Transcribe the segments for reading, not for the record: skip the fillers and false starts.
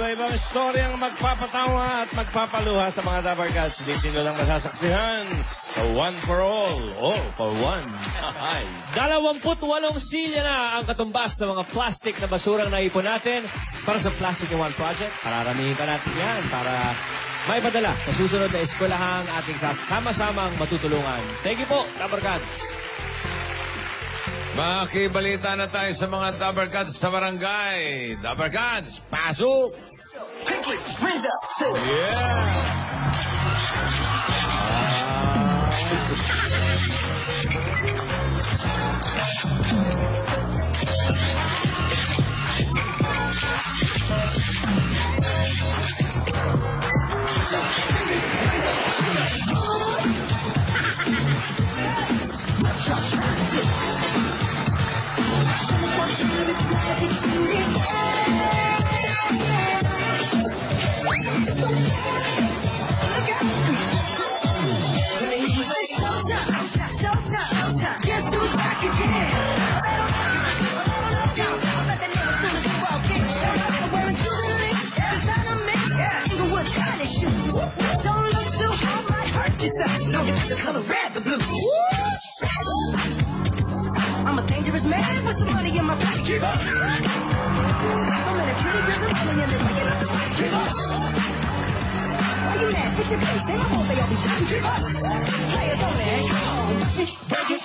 iba-ibang story ang magpapatawa at magpapaluha sa mga Dapper Cats. Dito nyo lang masasaksihan sa One for All for One. 28 silya na ang katumbas sa mga plastic na basurang naipon natin para sa Plastic in One Project. Pararamihin pa natin yan para may padala sa susunod na eskwelahang ating sama-samang matutulungan. Thank you po, Dapper Cats. Makibalita na tayo sa mga Dapper Cats sa barangay. Dapper Cats, pasok! Yeah! The color red, the blue. I'm a dangerous man with some money in my pocket. Keep up. So many pretty girls around me and they're waking up the fight. Keep up. Why you mad? Fix your face. Say my fault, they all be trying to keep up. Players only. Come on. Break it.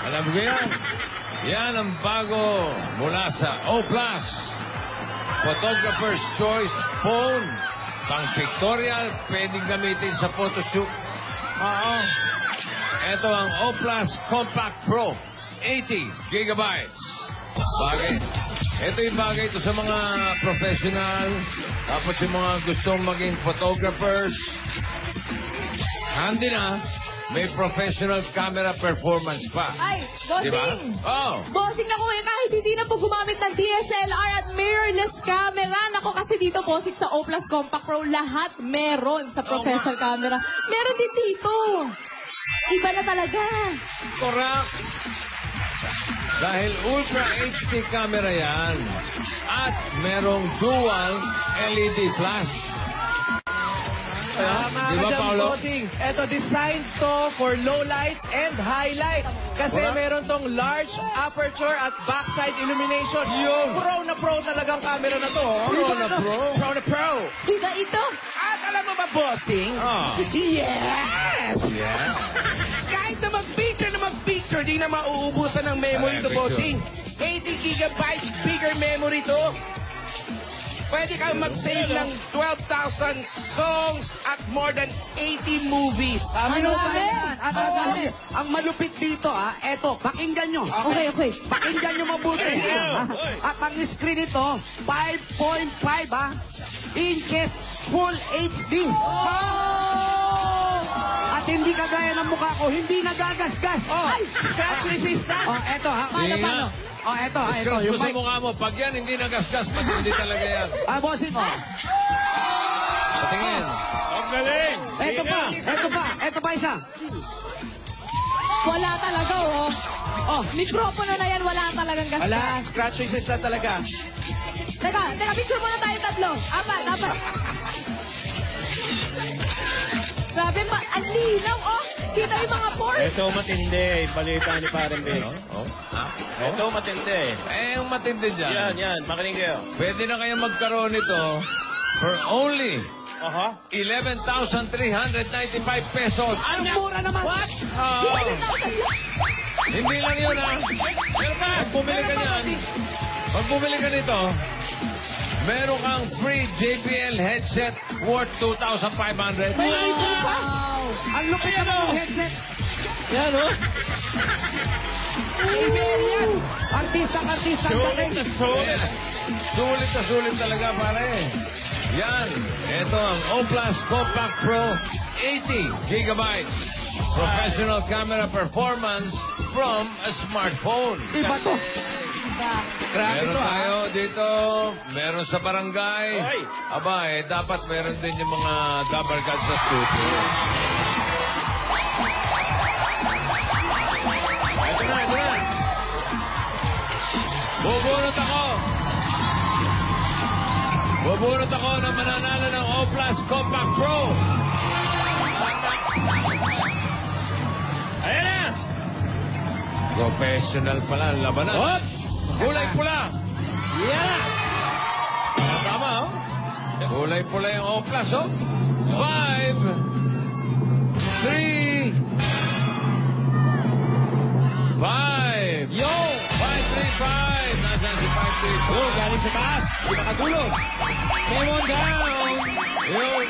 Alam ko yan. Yan ang bago mula sa O+. Photographer's Choice Phone. Pang pictorial, pwedeng gamitin sa photoshoot. Ito ang O+ Compact Pro. 80 gigabytes. Bagay. Ito yung bagay ito sa mga professional. Tapos yung mga gustong maging photographers. Handy na. May professional camera performance pa. Ay, bossing! Diba? Oh. Bossing na kuya, kahit hindi na po gumamit ng DSLR at mirrorless camera. Nako kasi dito, bossing sa O+ Compact Pro, lahat meron sa professional camera. Meron din dito. Iba na talaga. Correct. Dahil Ultra HD camera yan. At merong dual LED flash. Mga Paolo? Ito, designed to for low light and high light. Kasi meron tong large aperture at backside illumination. Yun. Pro na pro talagang camera na to. Pro na pro? Pro na pro. Iba ito. At alam mo ba, bossing? Yes! Yeah. Kahit na mag-picture, di na mauubusan ng memory to, bossing. 80 gigabytes bigger memory to. Pwede kang mag-save ng 12,000 songs at more than 80 movies. Ano ba yan? Ang malupit dito, eto, pakinggan nyo. Okay. Pakinggan nyo mabuti. At ang screen ito, 5.5 inches full HD. At hindi kagaya ng mukha ko, hindi nagagasgas. Scratch resistant. Eto Paano? Eto. Scratch mo Yung sa mic. mukha mo. Pag yan hindi nagasgas, hindi talaga yan. Bossing, Patingin. Ang galing! Eto pa isa. Wala talaga, mikropono na yan, wala talagang gasgas. Wala, scratch resistant talaga. Teka, picture muna tayo tatlo. Apat. Grabe, ang linaw, Kita yung mga pores. Ito matindi. Balita ni Parang Ben. Ito matindi. Yung matindi dyan. Yan. Makinig kayo. Pwede na kayo magkaroon nito for only 11,395 pesos. Ang mura naman. What? Hindi lang yun, Pag bumili ka niyan, pag bumili ka nito, meron kang free JBL headset worth 2,500. Wow! Ang lupit naman ng headset. Yan, oh. JBL yan. Artista ang dating. Ayan. Sulit na sulit talaga, pare. Yan. Ito ang Oplas Compact Pro 80 gigabytes. Professional camera performance from a smartphone. Iba to. Grabe Meron to, tayo dito, meron sa barangay. Oy. Aba, dapat meron din yung mga double guard sa studio. Ito na. Bubunot ako ng mananalo ng Oplas Compact Pro. Ayan na! Professional pala ang labanan. Hop! Kulay pula. Yan! Tama, oh. Kulay pula yung Oplas, oh. 5, 3, 5. Yo! 535. Nasaan si 535? Oh, galing sa taas. Di makatulog. Come on down. Yun.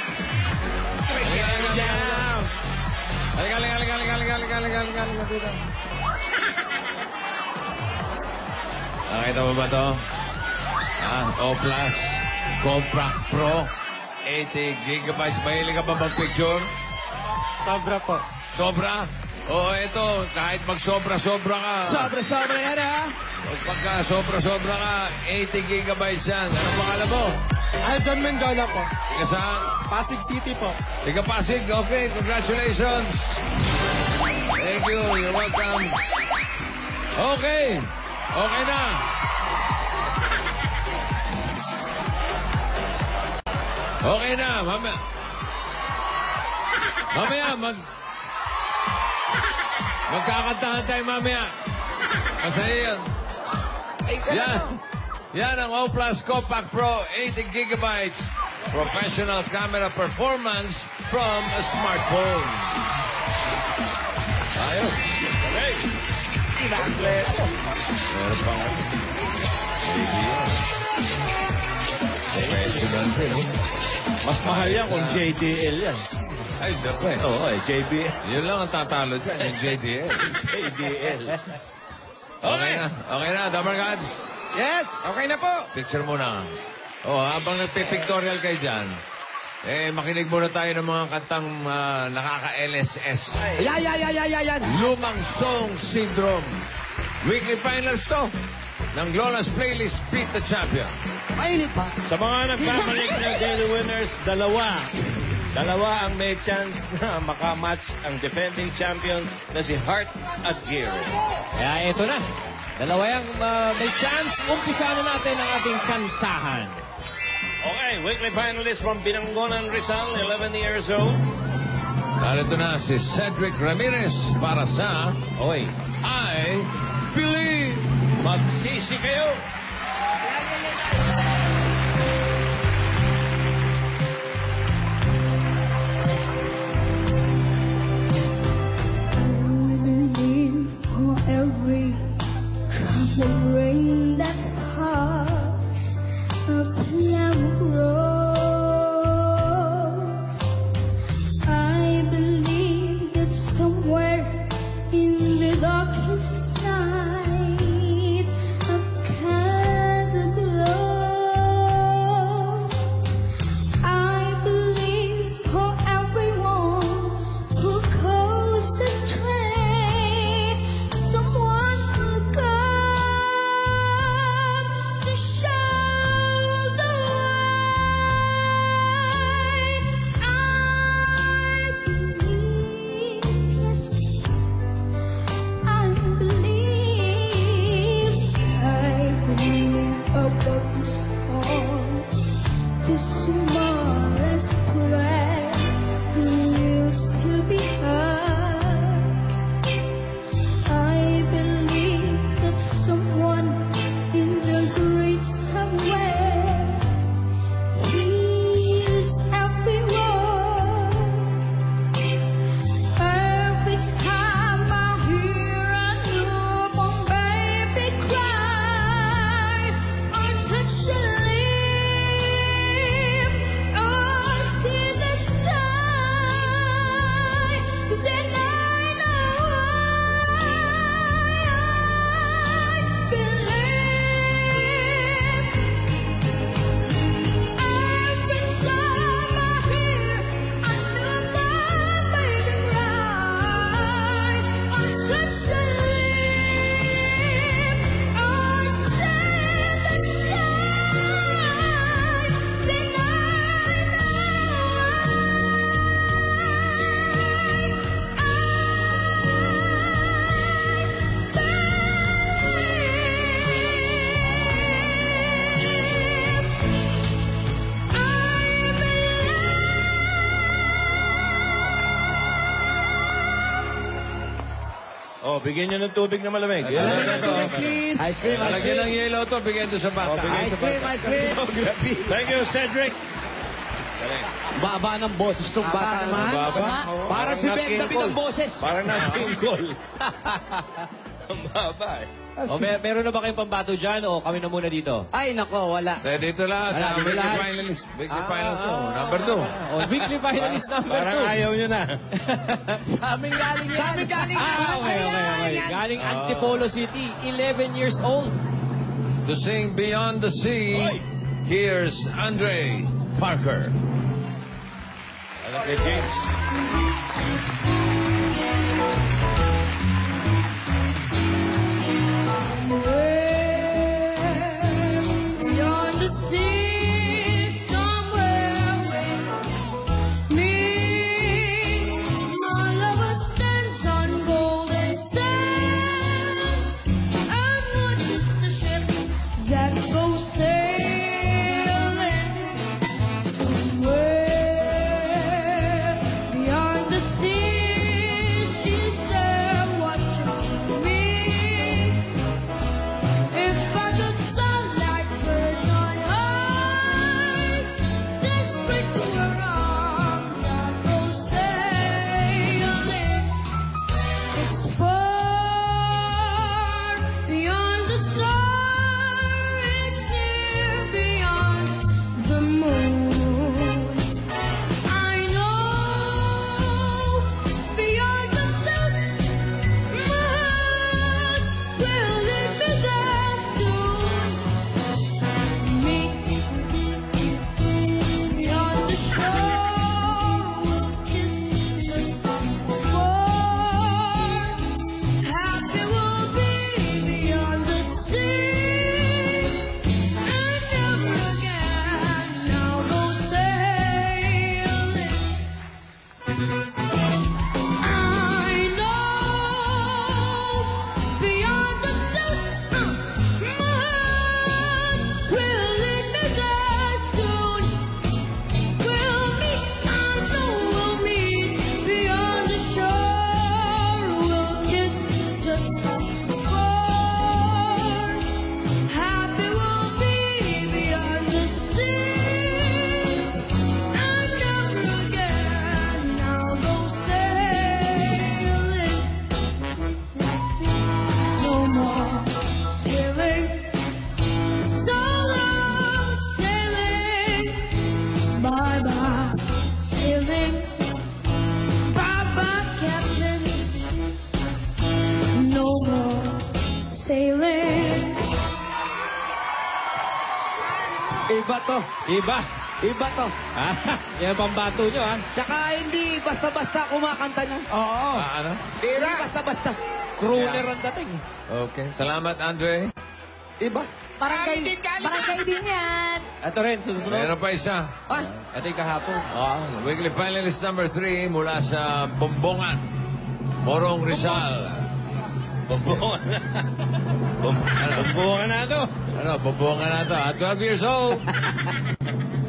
Halika dito. Nakita mo ba to? Oplas Compact Pro 80 gigabytes. Mahilig ka ba mag-picture? Sobra po. Sobra? Oo, ito. Kahit mag-sobra-sobra ka. Sobra yan, ha? Pagka sobra-sobra ka, 80 gigabytes yan. Ano pangalan mo? Alton Mendola po. Tiga saan? Pasig City po. Tiga Pasig. Okay, congratulations. Thank you. You're welcome. Okay. Okay na. Okay na. Mamaya, magkakantahan tayo mamaya. Masaya yan. Yan ang Oplas Compact Pro 80 gigabytes. Professional camera performance from a smartphone. Ayos. Okay. Meron pa nga. Professional din. Mas mahal yan kung JDL yan. Ay, dapat. Oo, JBL. Yun lang ang tatalo dyan, yung JDL. JDL. Okay na. Okay na, Dumber Gods. Yes, okay na po. Picture muna. Habang nagpipictorial kayo dyan, makinig muna tayo ng mga kantang nakaka-LSS. Yan. Lumang Song Syndrome. Weekly finals to ng Lola's Playlist Beat the Champion. Mainit pa. Sa mga nagkamalik ng daily winners, dalawa ang may chance na makamatch ang defending champion na si Hart at Geary. Kaya ito na. Dalawa yung may chance. Umpisa na natin ang ating kantahan. Okay, weekly finalist from Binangonan, Rizal, 11 years old. Narito na si Cedric Ramirez para sa Oy, I Believe. magsisi kayo! For every drop of rain that hearts a flower grows. I believe that somewhere in the darkest night a Oh, bigyan nyo ng tubig na malamig. Please. Ice cream, ice Lagyan ng cream. yelo to, bigyan to sa bata. Ice cream, ice cream. Thank you, Cedric. Baba ng boses ng bata naman. Para si Ben David ang boses. Parang nasa Tingkol. Ang baba eh. O, meron na ba kayong pambato dyan o kami na muna dito? Ay, nako, wala. Dito lahat. Wala, dito Weekly lahat. finalist. Weekly finalist to. Number 2. O, weekly finalist number 2. Parang ayaw nyo na. Sa amin galing yan. Sa amin galing yan. Okay. Galing Antipolo City, 11 years old. To sing Beyond the Sea, here's Andre Parker. Alam kay James. Beyond the sea, somewhere me, my lover stands on golden sand and watches the ships that go sailing. Somewhere beyond the sea, she's there watching me. If I could fly like birds on high, desperate to her arms, I'd go sailing. It's far beyond the star, it's near beyond the moon. I know beyond the sun, my heart will lead me there soon. Meet beyond the shore, we'll kiss just as before. Happy we'll be beyond the sea, and never again I'll go sailing. I know beyond the sun, my heart will lead me there soon. We'll meet, I know we'll meet beyond the shore. We'll kiss just as before. Happy we'll be beyond the sea, and never again I'll go sailing. No more sailing, so long sailing. Bye bye sailing, bye bye captain. No more sailing. Iba to. Iba. Iba to. Yan ang pambato nyo, ha? Tsaka hindi basta-basta kumakanta niya. Oo. Ano? Hindi basta-basta. Crooner ang dating. Okay. Salamat, Andre. Iba. Barangay din yan. Ito rin, susunod. Meron pa isa. Ah, Ito yung kahapon. Weekly finalist number 3 mula sa Bombongan. Morong Rizal. Bumbuhan na. Bumbuhan na ito. Ano, Bombongan na to. At 12 years old.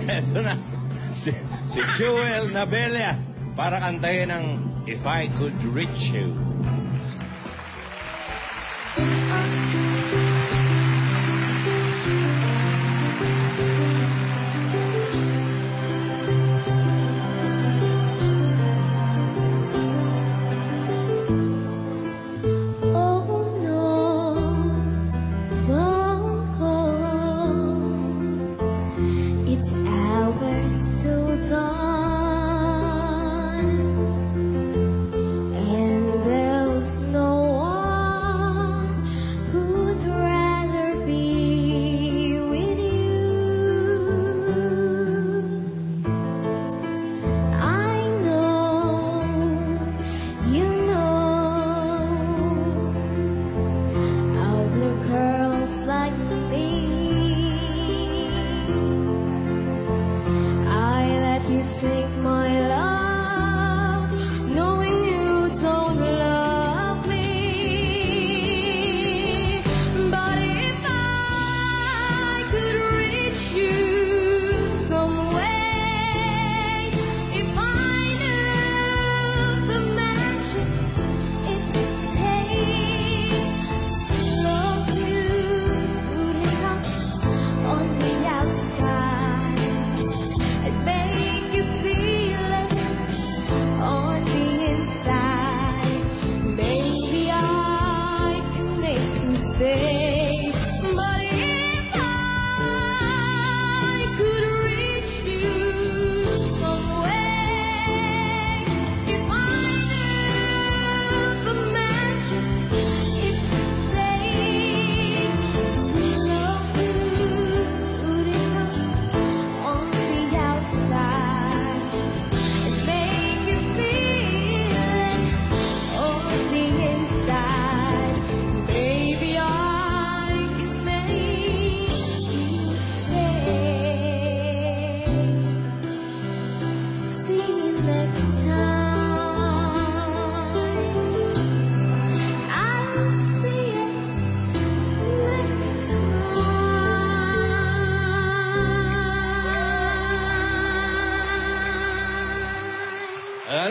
Ito na. Si Jewel Nabelia para kantahin ng If I Could Reach You. Oh no, don't go. It's hours till dawn, and there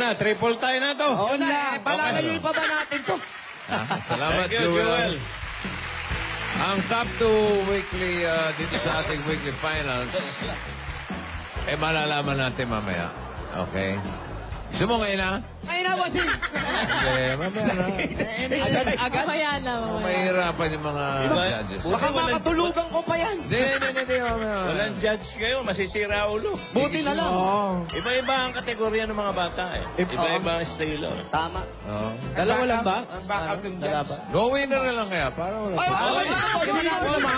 na, triple tie na to. Oo na, palalayoy pa ba natin to? Salamat, Thank you, Joel. Ang top 2 weekly dito sa ating weekly finals, malalaman natin mamaya. Okay? Gusto mo ngayon na? Ay na, bossing! Hindi, mamaya na. Mamaya na, mamaya. Mahirapan yung mga judges. Baka makatulugan ko pa yan. Hindi, mamaya. Walang judge kayo, masisira ulo. Buti na lang. Iba-iba ang kategorya ng mga bata eh. Iba-iba ang estilo. Tama. Oo. Dalawa lang ba? Ang backup ng Dalawa judge. ba? Go winner na lang kaya. Para wala.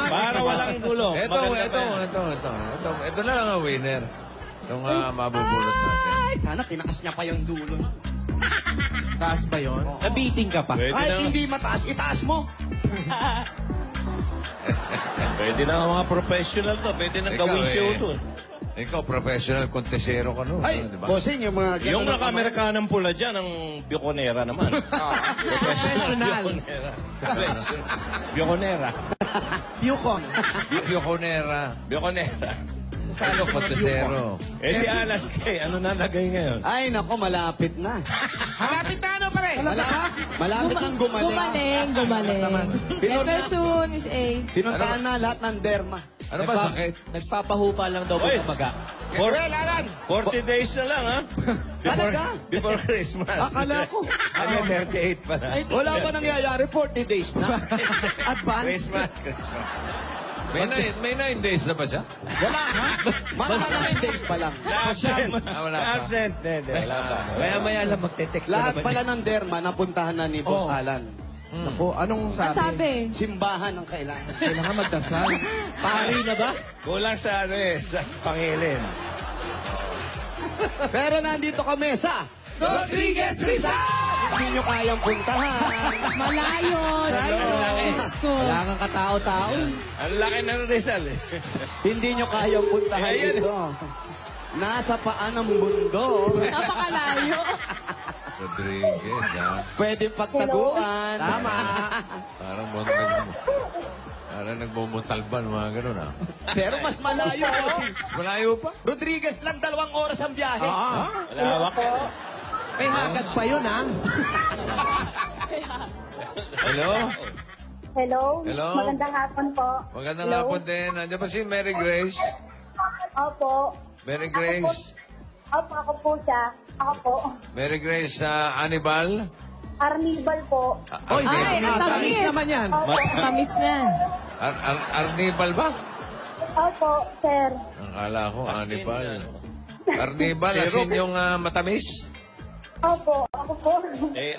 Para walang gulo. Ito na lang ang winner. Itong mabubulot natin. Ay, sana tinakas niya pa yung dulo. Taas ba yun? Nabiting ka pa. Pwede Kahit na, hindi mataas, itaas mo. pwede na ang mga professional to. Pwede na gawin show to. Ikaw, professional contesero ka no? Ay, Diba? bossing, yung mga... Yung naka-Amerikanang pula dyan, ang Bioconera naman. Professional. Bioconera. Yukon. Yoconera. Bioconera. Ano, contesero? Si Alan Kay, ano nalagay ngayon? Ay, nako, malapit na. Malapit na ano pare? Malapit nang gumaling. Gumaling. Better soon, Miss A. Pinuntahan na lahat ng derma. Ano ba sakit? Nagpapahupa lang daw Oy. po maga. Joel, Alan. 40 days na lang, ha? Talaga? Before Christmas. Akala ko. Ano, 38 pa na. Wala pa nangyayari, 40 days na. Advance. Christmas. May 9 days na ba siya? Wala, ha? Mga 9 days pa lang. Na-absent. Wala pa. Na-absent. Hindi, wala pa. Maya-maya lang magte-text na Lahat naman. pala ng derma napuntahan na ni Boss Alan. Ako, anong Ang sabi? sabi? Simbahan ang kailangan. Kailangan magdasal. Pari na ba? Kulang sa ano eh, sa pangilin. Pero nandito kami sa Rodriguez Rizal! Hindi nyo kayang puntahan. Malayo. Wala kang katao-tao. Ang laki ng Rizal eh. Hindi nyo kayang puntahan Ayan. dito. Nasa paan ng mundo. Napakalayo. Rodriguez, ha? Pwede pagtaguan. Tama. Parang nagmumuntalban, mga ganun, ha? Pero mas malayo. Malayo pa. Rodriguez lang 2 oras ang biyahe. Malawak. May hagad pa yun, ha? Hello? Hello. Hello? Magandang hapon po. Magandang Hello? hapon din. Nandiyan ba si Mary Grace? Opo. Mary Grace? Opo, ako po siya. Ako po. Mary Grace Anibal? Arnibal po. Oy, Ay, ang tamis tamis. naman yan. Opo. Tamis na. Arnibal ba? Opo, sir. Akala ko, Anibal. Arnibal, asin yung matamis? Opo, ako po. Eh,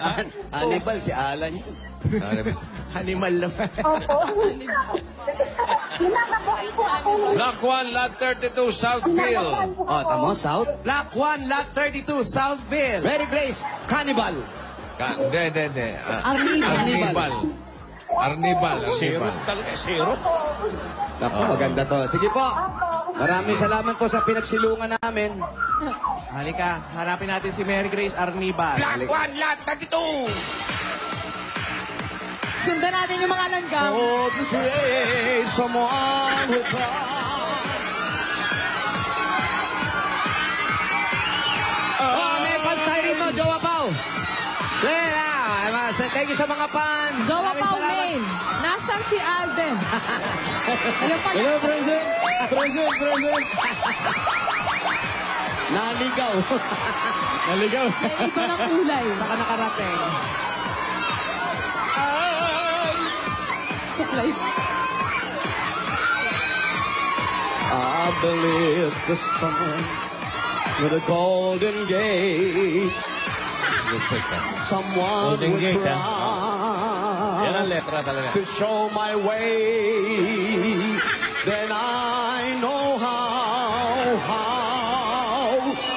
Hannibal, si Alan yun. Anibal. Animal na. Opo. Ninakabuan po ako. Block 1, Lot 32, Southville. Ninakabuan po O, ako. tamo, South. Block 1, Lot 32, Southville. Mary Grace, Cannibal. Hindi. Arnibal. Arnibal. zero talaga, zero. Naku, maganda to. Sige po. Maraming salamat po sa pinagsilungan namin. Halika, harapin natin si Mary Grace Arnibal. Black 1, lot 32. Sundan natin yung mga langgam. Oh, create someone who may pantay rito, Jowa Pao. Thank you sa mga fans. Jowa Maraming Pao salamat. Main. Nasaan si Alden? Ano pa? Hello, present. Naligaw. Naligaw. May iba ng kulay. Saka nakarating. Supply. I believe the sun with a golden gate. Someone Golden will Gate, try Yan ang letra talaga. to show my way. Then I know how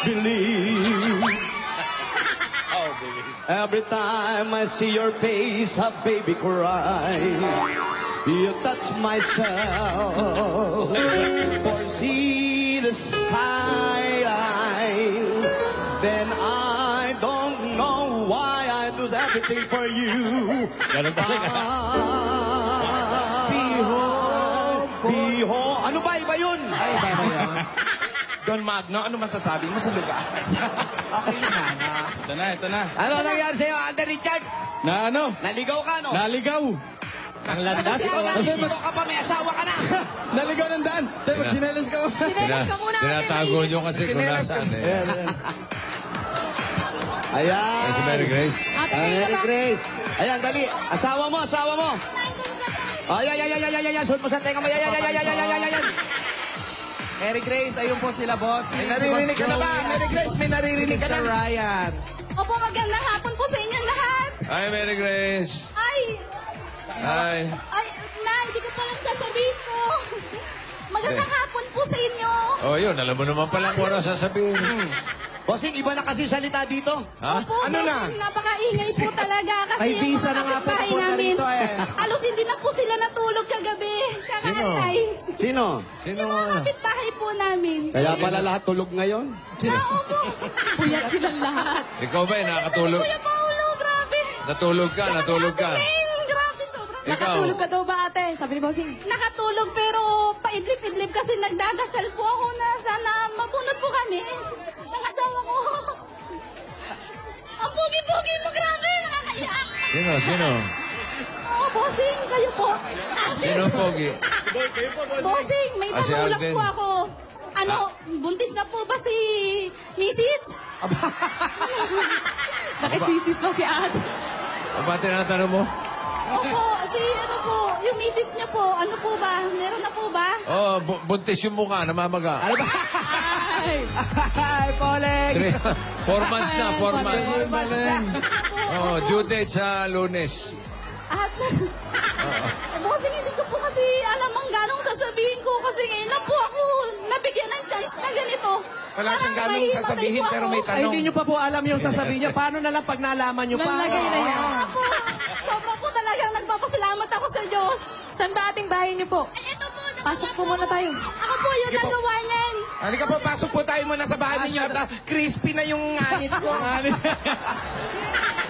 believe. Every time I see your face, a baby cry. You touch myself, or see the skyline. Then I don't know why I do everything for you. Ganun talaga. Behold. Ano ba? Iba yun? Ay, ba yan? Don Magno, ano masasabi mo sa lugar? Okay na. Ito na. Ano nangyari sa'yo, Alden Richard? Na ano? Naligaw ka, no? Naligaw. Ang landas. Naligaw ka pa, may asawa ka na. Naligaw ng daan. Pero sinelas ka. Sinelas ka muna, ate. Tinatago nyo kasi kung nasaan eh. Ayan. Si Mary Grace. Ate, kayo Mary ba? Grace. Ayan, dali. Asawa mo. Ay. Suot mo sa tenga mo. Ayan. Mary Grace, ayun po sila, boss. May naririnig ka na ba? Mary Grace, may naririnig ka Mr. na. Ryan. Opo, magandang hapon po sa inyong lahat. Hi, Mary Grace. Ay, Hi. hindi ko pa lang sasabihin ko. Magandang hapon po sa inyo. Oh, yun. Alam mo naman pala kung ano sasabihin. Bossing, iba na kasi salita dito. Ha? Opo, Ano na? napakaingay po talaga kasi May yung visa mga na nga po kapitbahay papunta namin. rito eh. Halos hindi na po sila natulog kagabi. Kakaantay. Sino? Sino? Yung mga kapitbahay po namin. Kaya pala lahat tulog ngayon. Opo. Puyat silang lahat. Ikaw ba nakatulog? Kuya Paolo, grabe. Natulog ka. Grabe, sobrang. Ikaw? Nakatulog ka daw ba, ate? Sabi ni Bossing. Nakatulog pero paidlip-idlip kasi nagdadasal po ako na sana mabunot po kami ng asawa ko. Ang pogi-pogi mo, grabe, nakakaiyak. Sino? Oo, Bossing, kayo po. Sino, Pogi? Bossing, may Ah, si tanulak Alden. po ako. Ano, buntis na po ba si Mrs.? Nakichisis pa si ate. Ang ba tinatanong mo? Opo, yung Mrs. niya po, ano po ba? Meron na po ba? Oh, buntis yung mukha, namamaga. Ay, Hi, Poleng. 4 months na, 4 months. Maleng. Oh, due date sa Lunes. at, Bossing, hindi ko po kasi alam ang ganong sasabihin ko kasi ngayon lang po ako nabigyan ng chance na ganito. Wala siyang Parang ganong mahimatay sasabihin po pero ako. may Ay, tanong. hindi nyo pa po alam yung sasabihin nyo. Paano na lang pag nalaman nyo pa? Lalagay na yan. Ako, sobrang po talagang nagpapasalamat ako sa Diyos. Saan ba ating bahay niyo po? Ay, ito po. Pasok po muna tayo. Ako po yung nagawa niyan. Halika po, pasok po tayo muna sa bahay ninyo at crispy na yung anit ko.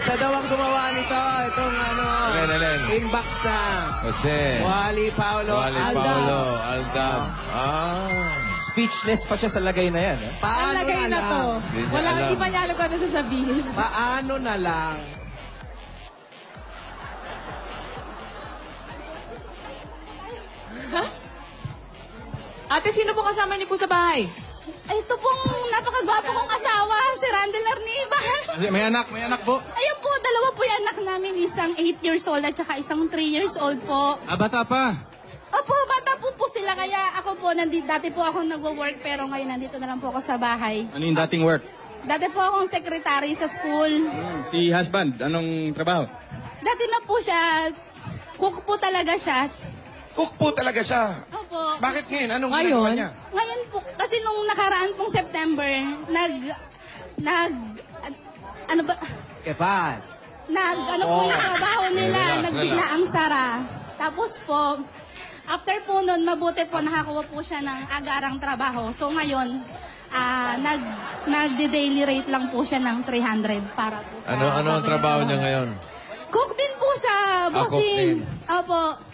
Siya daw ang gumawa nito. Itong Alin. inbox na. Jose. Wally Paolo Wally Aldab. Paolo. Aldab. Speechless pa siya sa lagay na yan. Eh. Ang Paano lagay na na to. lang? Hindi niya Wala, alam. hindi pa niya alam kung ano sasabihin. Paano na lang? Ate, sino po kasama niyo po sa bahay? Ay, ito pong napakagwapo kong asawa, si Randall Arniba. May anak po. Ayun po, dalawa po yung anak namin. Isang 8 years old at saka isang 3 years old po. Bata pa. Opo, bata po sila. Kaya ako po, dati po ako nagwo-work pero ngayon nandito na lang po ako sa bahay. Ano yung dating work? Dati po akong secretary sa school. Si husband, anong trabaho? Dati na po siya, cook po talaga siya. Cook po talaga siya. Opo. Bakit ngayon? Anong Ngayon? ginagawa niya? Ngayon po, kasi nung nakaraan pong September, ano ba, Kepan. ano po yung trabaho nila, Relax, nagbigla relax. ang sara. Tapos po, after po nun, mabuti po nakakuha po siya ng agarang trabaho. So ngayon, nag-daily rate lang po siya ng 300 para po sa... Ano ang trabaho niya ngayon? Cook din po siya, cook bossing. din. Opo.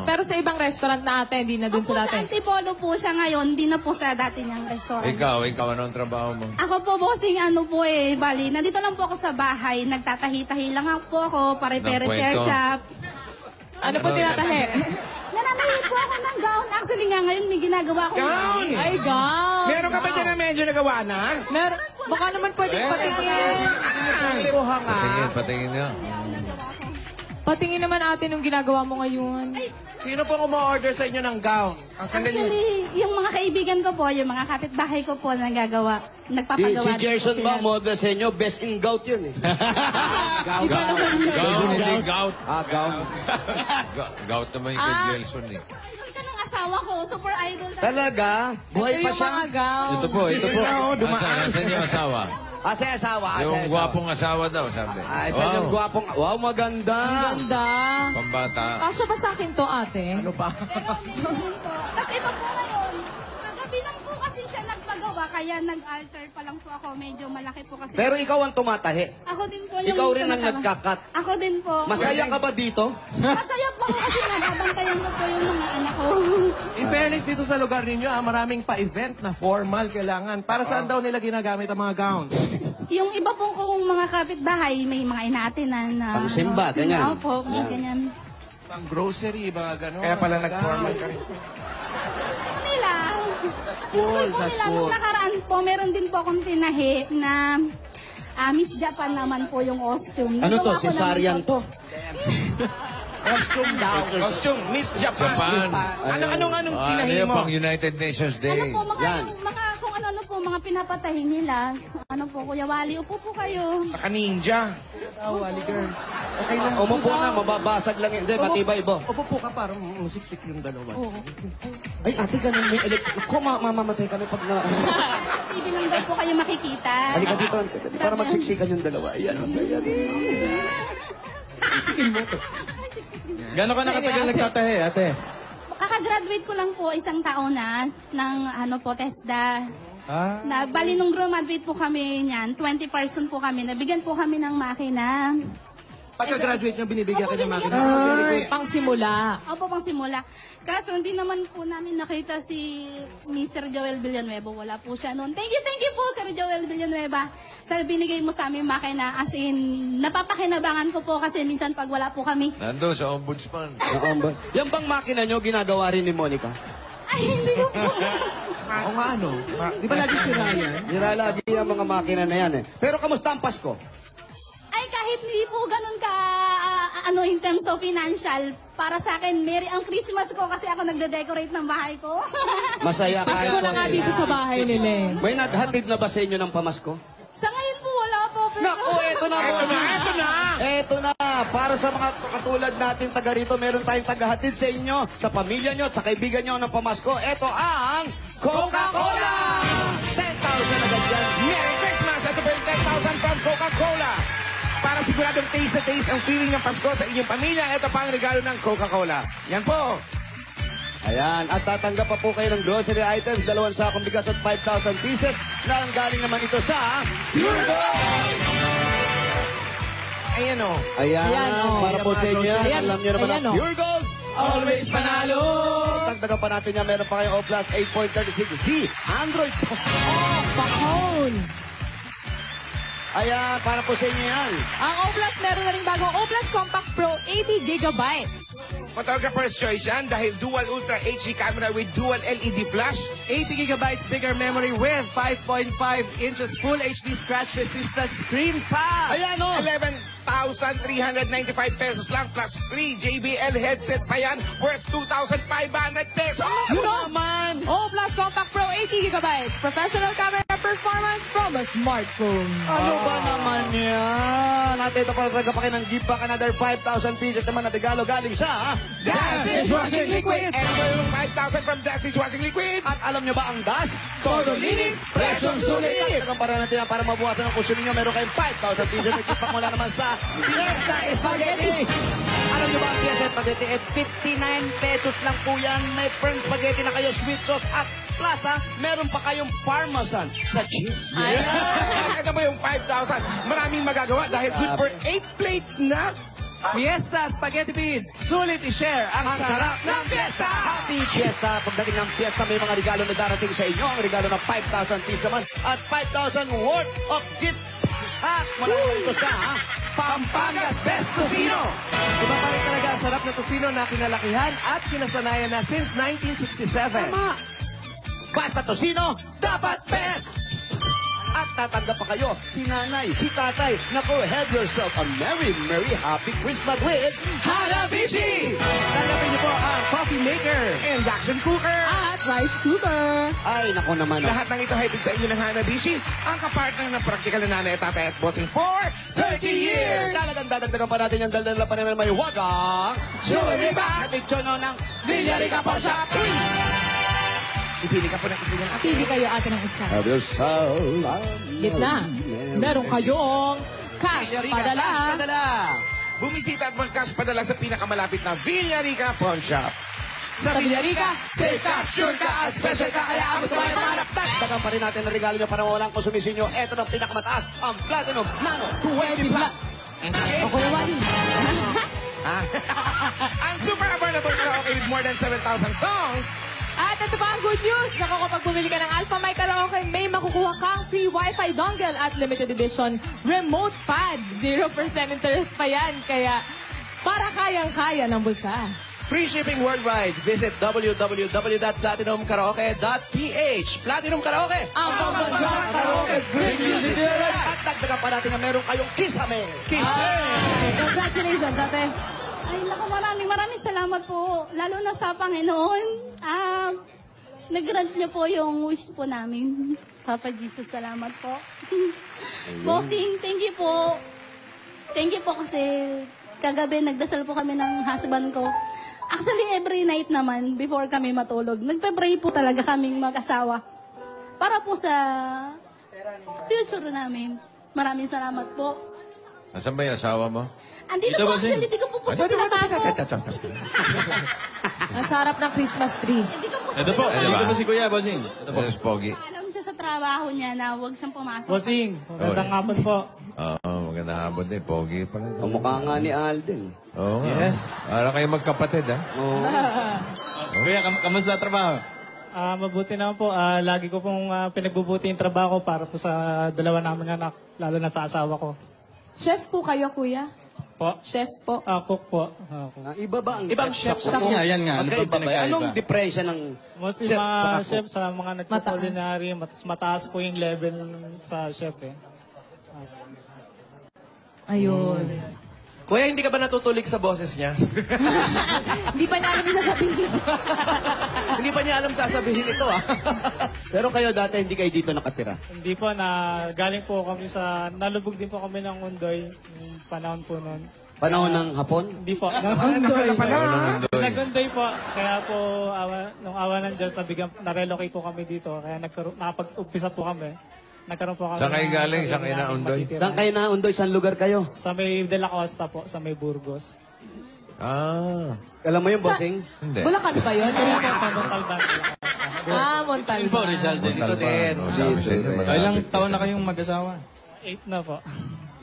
Pero sa ibang restaurant na ate, hindi na dun Opo, sa sa dati. Antipolo po siya ngayon, di na po sa dati niyang restaurant. Ikaw, ano ang trabaho mo? Ako po, bossing, bali, nandito lang po ako sa bahay, nagtatahi-tahi lang po ako, Ng repair kwento. shop. Ano po tinatahi? Nananahi po ako ng gown. Actually nga ngayon, may ginagawa ko. Gown! Ay, gown. Meron ka ba dyan na medyo nagawa na? Baka naman pwedeng patingin. Kuha nga. Patingin niya. Patingin naman ate nung ginagawa mo ngayon. Sino pong umu-order sa inyo ng gown? Actually, yung mga kaibigan ko po, yung mga kapitbahay ko po, nagpapagawa. Si Gerson ba, model sa inyo, best in gout yun eh. Gout, hindi gout. Gout. Gout naman yung kay Gelson eh. Idol ka ng asawa ko, super idol. Talaga? Buhay Ito pa yung siya? mga gown. Ito po. Nasaan yung asawa? Sa asawa. Yung gwapong asawa daw, sabi. Sa yung gwapong... Wow, maganda. Ganda. Pambata. Kasya ba sa akin to ate? Ano pa? Tapos ito po ngayon, kagabi lang po kasi siya nagpagawa, kaya nag-alter pa lang po ako. Medyo malaki po kasi. Pero ikaw ang tumatahi. Ako din po yung Ikaw rin ang tumatama. nagkakat. Ako din po. Masaya ka ba dito? Masaya po ako kasi nababantayan ko po yung mga anak ko. In fairness, dito sa lugar ninyo, maraming pa-event na formal kailangan. Para saan daw nila ginagamit ang mga gowns? Yung iba pong kung mga kapitbahay, may mga inaatinan na... Pang-simba, ganyan. Opo, ganyan. Pang grocery, mga gano'n. Kaya pala nag-formal ka rin. Nila. school, po sa nila, school. nung nakaraan po, meron din po akong tinahi na Miss Japan naman po yung costume. Ano to? Nagawa ko naman Cesarean po. to? Costume daw. Costume, Miss Japan. Japan. Anong Ano tinahi yung mo? pang United Nations Ano Day? po, mga, Yan. mga kung ano po, mga pinapatahin nila. Ano po, Kuya Wally, upo po kayo. Naka-ninja. Oh, Wally girl. Okay lang. Umupo na, mababasag lang. Hindi, matibay mo. Upo po ka, parang musiksik yung dalawa. Ay, ate, ganun may electric. Ako, mamamatay kami pag na... Sa TV lang daw po kayo makikita. Halika dito, para magsiksikan yung dalawa. Ayan, ayan. Gano'n ka nakatagal nagtatahi, ate? Kakagraduate ko lang po isang taon na ng TESDA. Na, bali nung graduate po kami niyan, 20 person po kami. Nabigyan po kami ng makina. Pagka-graduate nyo, binibigyan ka ng binigyan makina. po. Pang simula. Opo, pang simula. Kaso hindi naman po namin nakita si Mr. Joel Villanueva. Wala po siya noon. Thank you po, Sir Joel Villanueva. Sa binigay mo sa amin makina. As in, napapakinabangan ko po kasi minsan pag wala po kami. Nando sa ombudsman. Yan bang makina nyo ginagawa rin ni Monica? Ay, hindi mo po. O nga ano? Di ba lagi sira yan? Nilalagi ang mga makina na yan eh. Pero kamusta ang Pasko? Ay, kahit hindi po ganun ka, in terms of financial, para sa akin, merry ang Christmas ko kasi ako nagde-decorate ng bahay ko. Masaya kahit Pasko na nga dito sa bahay nila eh. May naghatid na ba sa inyo ng pamasko? Sa ngayon po, wala po. Pero... Naku, eto na. Eto na. Para sa mga katulad natin taga rito, meron tayong tagahatid sa inyo, sa pamilya nyo, sa kaibigan nyo ng pamasko. Eto ang Coca-Cola! 10,000 agad yan. Merry Christmas! Ito po yung 10,000 from Coca-Cola. Para siguradong taste na taste ang feeling ng Pasko sa inyong pamilya, ito pa ang regalo ng Coca-Cola. Yan po. Ayan, at tatanggap pa po kayo ng grocery items, 2 sakong bigas at 5,000 pieces na ang galing naman ito sa Pure Gold! Ayan o. Ayan, Ayan, oh. para po sa inyo yan. Ayan, Alam nyo naman ayan, ang oh. Pure Gold! Always panalo! Tagdagan pa natin yan, meron pa kayong O-Plus 8.36C Android. Oh, phone. Ayan, para po sa inyo yan. Ang O-Plus meron na rin bagong O-Plus Compact Pro 80 gigabytes. Photographer's choice yan dahil dual ultra HD camera with dual LED flash. 80 gigabytes bigger memory with 5.5 inches full HD scratch-resistant screen pa! Ayan o. 11,395 pesos lang plus free JBL headset pa yan worth 2,500 pesos. Yun naman. O-Plus Compact Pro 80 gigabytes. Professional camera performance from a smartphone. Ano ba naman yan? At ito pa talaga pa kayo ng gift back another 5,000 pieces naman na regalo galing sa Dash Washing Liquid! And yung 5,000 from Dash Washing Liquid! At alam nyo ba ang dash? Todo linis, presyong sulit! Tagdagan para natin yan para mabuhasan ang kusyon ninyo. Meron kayong 5,000 pieces na gift back mula naman sa Fiesta Spaghetti! Alam nyo ba ang Fiesta Spaghetti? 59 pesos lang po yan. May firm spaghetti na kayo, sweet sauce at plaza. Meron pa kayong parmesan sa cheese. Ito ba yung 5,000? Maraming magagawa dahil good for 8 plates na. Fiesta Spaghetti Bean! Sulit i-share ang sarap ng Fiesta! Happy Fiesta! Pagdating ng Fiesta, may mga regalo na darating sa inyo. Ang regalo ng 5,000 piece naman at 5,000 worth of gift. At mula naman ito sa Pampangas Best Tocino! Iba pa rin talaga ang sarap na tosino na kinalakihan at kinasanayan na since 1967. Basta Tocino, dapat best! At tatanggap pa kayo, si nanay, si tatay. Naku, have yourself a merry, merry, happy Christmas with Hanabishi! Tanggapin niyo po ang coffee maker, Induction cooker! At rice cooker. Ay, naku naman. Lahat ng ito hatid sa inyo ng Hanabishi, ang kapartner ng praktikal na nanay at tatay at bossing for 30 years! Talagang dadagdagan pa natin yung daldala pa naman may wagang Jewelry box! at itsono ng Villarica Pawn Shop! Ipili ka po ng isa ng Pili kayo atin ng isa. Have yourself a Gitna. Meron kayong cash padala. Cash padala! Bumisita at mag-cash padala sa pinakamalapit na Villarica Pawn Shop. Sa Villarica, Safe ka, sure ka, at special ka, kaya abot ko ay manap. Dagdagan pa pa rin natin ang regalo nyo para mawalang konsumisyon nyo. Ito ng pinakamataas, ang Platinum Nano 20 Plus. Ako na wali. Ang super affordable karaoke with more than 7,000 songs. At ito pa ang good news. Naku, kapag bumili ka ng Alpha My Karaoke, may makukuha kang free Wi-Fi dongle at limited edition remote pad. 0% interest pa yan. Kaya para kayang-kaya ng bulsa. Free shipping worldwide. Visit www.platinumkaraoke.ph. Platinum Karaoke. Ang pambansang Karaoke, great music here. At dagdagan pa natin na meron kayong Kisame. Congratulations, ate. Ay, naku, maraming salamat po. Lalo na sa Panginoon. Nag-grant niyo po yung wish po namin. Papa Jesus, salamat po. Bossing, thank you po. Thank you po kasi kagabi nagdasal po kami ng husband ko. Actually, every night naman, before kami matulog, nagpe-pray po talaga kaming mag-asawa. Para po sa future namin. Maraming salamat po. Asan ba yung asawa mo? Andito po, actually, di ko po siya pinapasok. Nasa harap ng Christmas tree. Di ko po siya Ito po. pinapasok. Ito po si Kuya, Bossing. Ito po. Yes, Pogi. Alam siya sa trabaho niya na huwag siyang pumasok. Bossing, magandang hapon po. Oo, magandang hapon din. Pogi pala. Kamukha nga ni Alden. Oo nga. Yes. Para kayo magkapatid, ha? Kuya, kamusta trabaho? Mabuti naman po. Lagi ko pong pinagbubuti yung trabaho para po sa dalawa namin anak, lalo na sa asawa ko. Chef po kayo, kuya? Po? Chef po. Cook po. Iba ba ang Ibang chef sa sa yan nga. Ano Magkaiba ba? Anong diferensya ng Mostly chef mga saka chef cook? sa mga nagpo-culinary, mataas po yung level sa chef eh. Ayun. Kuya, hindi ka ba natutulig sa boses niya? Hindi pa niya alam yung sasabihin. Hindi pa niya alam sasabihin ito, ah. Pero kayo dati hindi kayo dito nakatira. Hindi po, galing po kami sa, nalubog din po kami ng Undoy, yung panahon po noon. Panahon ng hapon? Hindi po. Nag-Undoy po. Kaya po, nung awa ng Diyos, na-relocate po kami dito. Kaya nakapag-umpisa po kami. Nagkaroon po kami. Saan kayo ng galing? sarili Saan kayo naming na-Undoy? matitira. Saan kayo na Undoy? Saan lugar kayo? Sa may De La Costa po, sa may Burgos. Ah. Alam mo yung bossing? Hindi. Bulacan ba yun? Sa Montalban. Montalban. Rizal din. Dito din. Oh, sabi sa inyo, malapit. Ilang taon na kayong mag-asawa? 8 na po.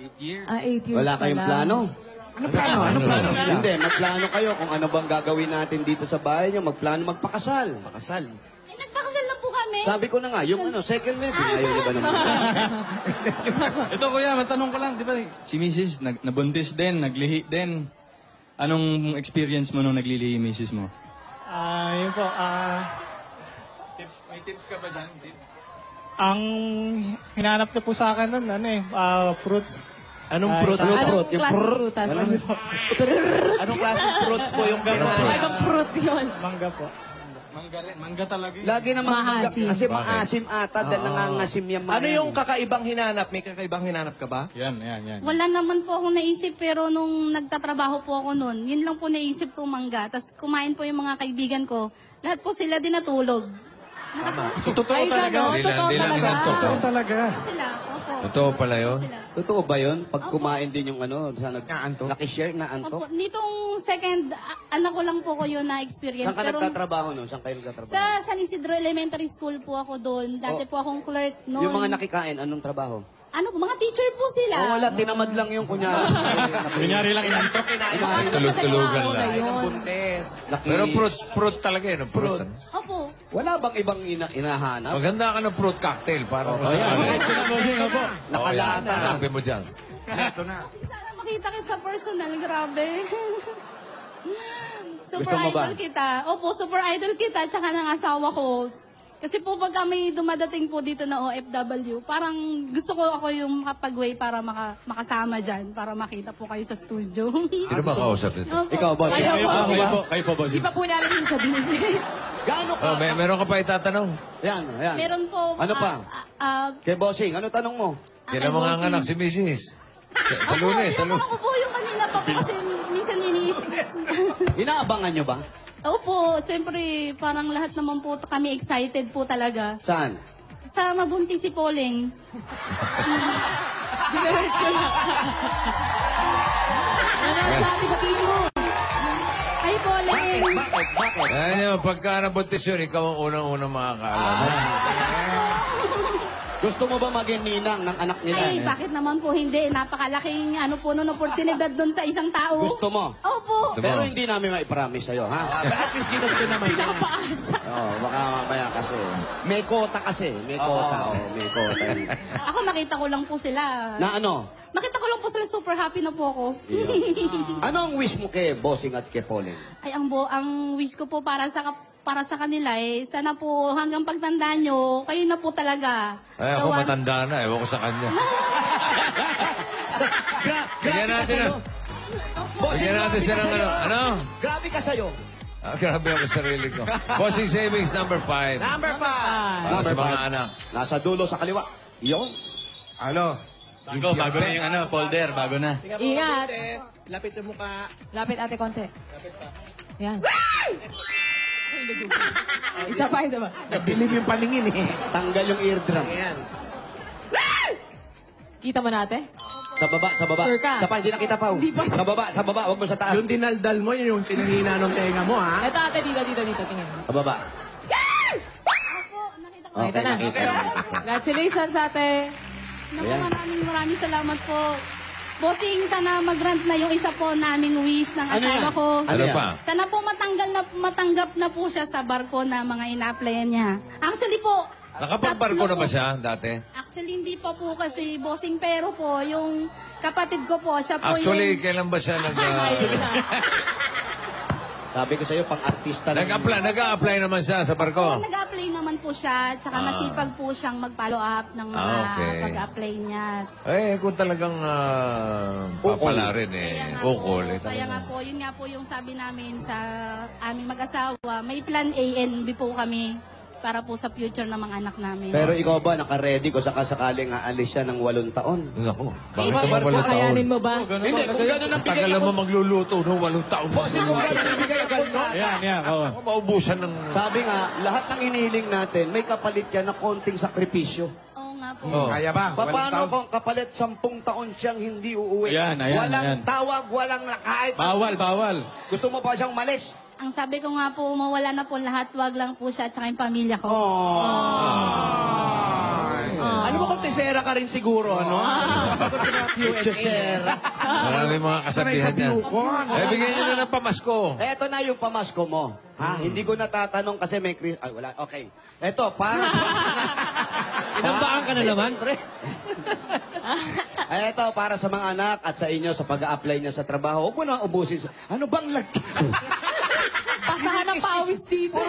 8 years Wala kayong pa lang. plano? Ano plano? Hindi, magplano kayo kung ano bang gagawin natin dito sa bahay nyo. Magplano magpakasal. Pakasal. Ay, nagpakasal na po kami. Sabi ko na nga, yung second wedding, ayaw niyo ba naman? Ito kuya, matanong ko lang, di ba? Si Mrs. nabuntis din, naglihi din. Anong experience mo nung naglilihi Mrs. mo? Yun po, May tips ka ba dyan? ang hinanap niyo po sa akin nun, fruits. Anong fruit? Anong klaseng prutas? Anong klaseng fruits po yung Ay, bang fruit yun? Mangga po. Mangga rin. Mangga talaga yun. Lagi naman, Maasim. kasi maasim ata, dahil nangangasim yung mga Ano yan. yung kakaibang hinanap? May kakaibang hinanap ka ba? Yan. Wala naman po akong naisip pero nung nagtatrabaho po ako noon, yun lang po naisip ko mangga. Tapos kumain po yung mga kaibigan ko. Lahat po sila din natulog. Totoo Ay, gano'n? Totoo talaga. talaga. Sila, opo. Totoo pala yun? Sila. Totoo ba yun? Pag kumain din yung nakishare na antok? Opo. Nitong second, anak ko lang po ko yun na experience. Saan ka nagtatrabaho no? Saan kayo nagtatrabaho? Sa San Isidro Elementary School po ako doon. Dati po akong clerk noon. Yung mga nakikain, anong trabaho? Ano po, mga teacher po sila. Oh, wala, tinamad lang yung kunyari. Kunyari lang inantok. Tulog-tulugan lang. Buntes. Pero fruit talaga yun. Fruit. Opo. Wala bang ibang inahanap? Maganda ka ng fruit cocktail para mo sa Nakalata na. Hanapin mo dyan. Sana makita kita sa personal, grabe. Super Gusto mo ba? idol kita. Opo, super idol kita, tsaka ng asawa ko. Kasi po pag kami dumadating po dito na OFW, parang gusto ko ako yung makapag-way para makasama dyan, para makita po kayo sa studio. Sino ba kausap nito? Opo. Ikaw, boss. Kayo po, boss. Di pa po namin yung sabihin. Gaano ka? Oh, meron ka pa itatanong? Yan. Meron po. Ano pa? Kay bossing, ano tanong mo? Kailan mo nga anak si Mrs. Sa Lunes. Tinatanong ko po yung kanina pa po kasi minsan iniisip. Inaabangan nyo ba? Opo, siyempre parang lahat naman po kami excited po talaga. Saan? Sa mabuntis si Pauling. Ano, sabi sabihin mo? Ay, Pauling! Bakit? Ayan yun, pagka nabuntis yun, ikaw ang unang-unang makakaalam. Gusto mo ba maging ninang ng anak nila? Ay, bakit naman po hindi? Napakalaking ano po nun, oportunidad doon sa isang tao. Gusto mo? Opo. Pero hindi namin ma-promise sa'yo, ha? At least ginusto naman niya. Pinapaasa. Oo, baka mamaya kasi. May kota kasi. May kota, may kota. Ako nakita ko lang po sila. Na ano? Nakita ko lang po sila, super happy na po ako. Ano ang wish mo kay Bossing at kay Pauline? Ay, ang wish ko po para sa kanila sana po hanggang pagtanda nyo, kayo na po talaga. Ay, ako Gawan- matanda na. Ewan ko sa kanya. Bigyan Grabe ka natin sa'yo. na. Bigyan natin siya ng ano. Ano? Grabe ka sa'yo. Grabe ako sa sarili ko. Bossing Savings number 5. Number 5. Para sa mga anak. Nasa dulo sa kaliwa. Yon. Ano? Bago na yung folder, bago na. Ingat. Lapit yung mukha. Lapit ate konti. Yan. Isa pa, isa pa. Nagdilim yung paningin eh. Tanggal yung eardrum. Ayan. Kita mo natin? Sa baba, sa baba. Sure ka? Sa pa, hindi na kita pa. Hindi pa. Sa baba, huwag mo sa taas. Yung dinaldal mo, yun yung pinangina ng tenga mo, ha? Ito ate, dito, tingin. Sa baba. Opo, nakita ko. Nakita na. nakita na. Congratulations ate. Naku, maraming salamat po. Bossing, sana mag-grant na yung isa po naming wish ng Ano asawa yan? ko. Ano yan? pa? Sana po matanggap na po siya sa barko na mga ina-applyan niya. Actually po, Nakapagbarko na ba tatlo po. siya dati? Actually, hindi pa po kasi bossing, pero po, yung kapatid ko po, siya po Actually, yung... kailan ba siya Sabi ko sa'yo, pang-artista. nag-apply naman siya sa barko? Nag-apply naman po siya, tsaka masipag po siyang mag-follow up ng mga okay. pag-apply niya. Eh, kung talagang papala rin Kaya nga ukol. kaya nga po, yun nga po yung sabi namin sa aming mag-asawa, may plan A and B po kami para po sa future ng mga anak namin. Pero ikaw ba, naka-ready ko sakaling aalis siya ng 8 taon? Naku, bakit naman wala taon? Kakayanin mo ba? Hindi, kung gano'n ang bigay Tagal ako. naman magluluto no, 8 taon. Bossing, kung gano'n ang bigay ako. Yan, oo. Maubusan ng... Sabi nga, lahat ng iniling natin, may kapalit yan na konting sakripisyo. Oo nga po. Oh. Kaya ba? Paano kung kapalit 10 taon siyang hindi uuwi? Ayan, walang ayan. tawag, walang kahit. Bawal. Gusto mo pa siyang malis? Ang sabi ko nga po, mawala na po lahat, wag lang po siya at saka yung pamilya ko. Ano mo kung tesera ka rin siguro, ano? Sagot sa mga Q&A. Marami mga kasabihan yan. Eh, bigyan nyo na ng pamasko. Eto na yung pamasko mo. Ha? Hindi ko natatanong kasi may Ay, wala. Okay. Eto, para sa... Inambaan ka na naman, pre. Ay, eto, para sa mga anak at sa inyo sa pag-a-apply niya sa trabaho. Huwag mo na ubusin. Ano bang Pasahan ng pawis dito.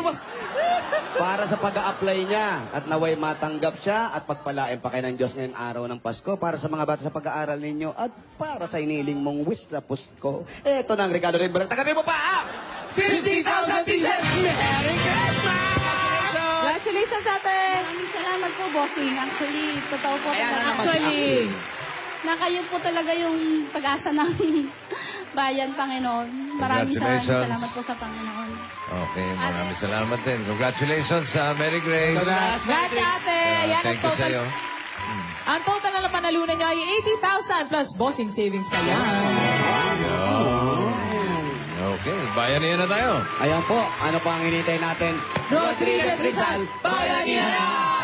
Para sa pag-a-apply niya at naway matanggap siya at pagpalain pa kayo ng Diyos ngayong araw ng Pasko para sa mga bata sa pag-aaral ninyo at para sa iniling mong wish sa Pasko. Eto na ang regalo rin. Tagapin mo pa, 50,000 pieces! Merry Christmas! Congratulations ate. Maraming salamat po, bossing. Actually, totoo po. Ayan na naman. Actually, na kayo po talaga yung pag-asa ng bayan, Panginoon. Maraming Congratulations. salamat po sa Panginoon. Okay, maraming salamat din. Congratulations sa Mary Grace. congrats ate. Ayan ang Thank you total. sa'yo. Ang total na panalunan niya ay 80,000 plus bossing savings pa yan. Okay, bayan na tayo. Ayan po, ano pa ang hinintay natin? Rodriguez Rizal, Bayanihan!